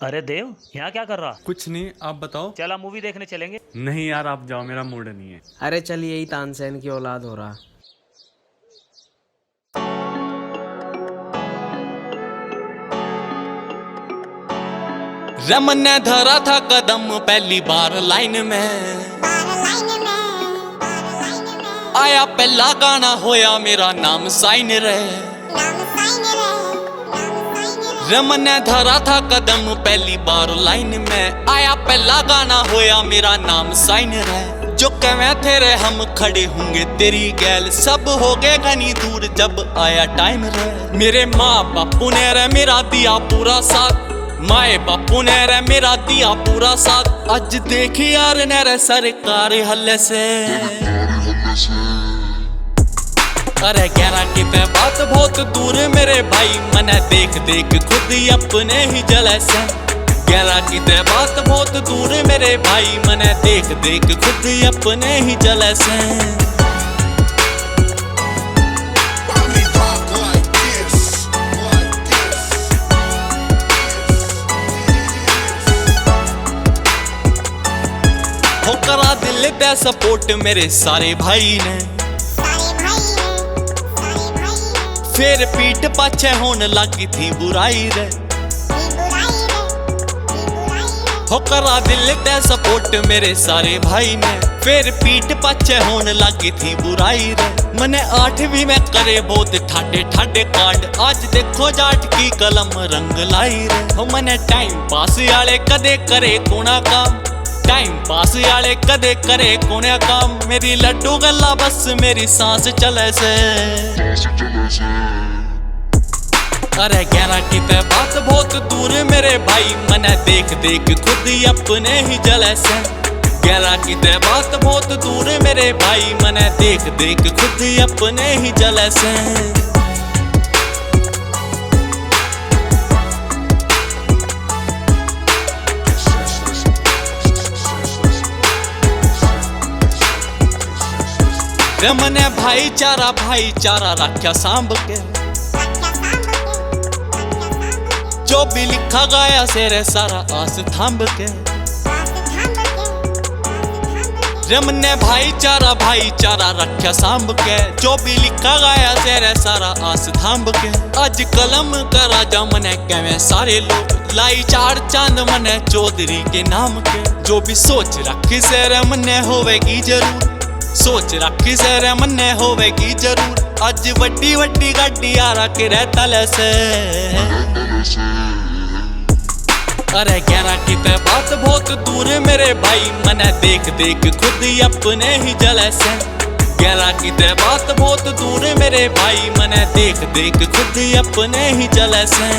अरे देव, यहाँ क्या कर रहा? कुछ नहीं, आप बताओ। चला मूवी देखने चलेंगे। नहीं यार, आप जाओ, मेरा मूड नहीं है। अरे चल, यही तानसेन की औलाद हो रहा। रमन ने धरा था कदम पहली बार लाइन में, आया पहला गाना होया मेरा नाम साइन रे। रमन ने धरा था कदम पहली बार लाइन में, आया पहला गाना होया मेरा नाम साइन रे। जो कहे तेरे हम खड़े होंगे तेरी गैल, सब हो गए घनी दूर जब आया टाइम रे। मेरे माँ बापू ने रे मेरा दिया पूरा साथ, माए बापू ने रे मेरा दिया पूरा साथ। आज देख यार ने रे सरकार हल्ले से, अरे गहरा की बात बहुत दूर मेरे भाई, मने देख देख खुद ही अपने ही जले से। गहरा की बात बहुत दूर मेरे भाई, मने देख देख खुद ही अपने ही जले से। हो करा दिल दे सपोर्ट मेरे सारे भाई ने, फिर पीठ पाछे होने लगी थी बुराई रे। हो करा दिल दे सपोर्ट मेरे सारे भाई ने, फिर पीठ पाछे होने लगी थी बुराई रे। मने 8वीं में करे बहुत ठाडे ठाडे कांड, आज देखो जाट की कलम रंग लाई रे। हो मने टाइम पास आले कदे करे कोना काम, टाइम पास आले कदे करे कोने काम। मेरी लड्डू गल्ला बस मेरी सांस चले से, अरे गहरा की बात बहुत दूर मेरे भाई, मने देख देख खुद ही अपने ही जले से। गहरा की बात बहुत दूर मेरे भाई, मने देख देख खुद ही अपने ही जले से। रमन भाईचारा रखा सांभ के, जो भी लिखा गाया सेरे सारा आस थांब के। रमन ने भाईचारा रखा सांभ के, जो भी लिखा गाया सेरे सारा आस थांब के। आज कलम का राजा मने कहवे सारे लोग, लाई 4 चांद मने चौधरी के नाम के। जो भी सोच रखी से रमने होवेगी जरूर, सोच रखी से रमने होवेगी जरूर। आज वड्डी वड्डी गाड़ी आ रखे रहता से, अरे गहरा की बात बहुत दूर मेरे भाई, मने देख देख खुद ही अपने ही जले से। गहरा की बात बहुत दूर मेरे भाई, मने देख देख खुद ही अपने ही जले से।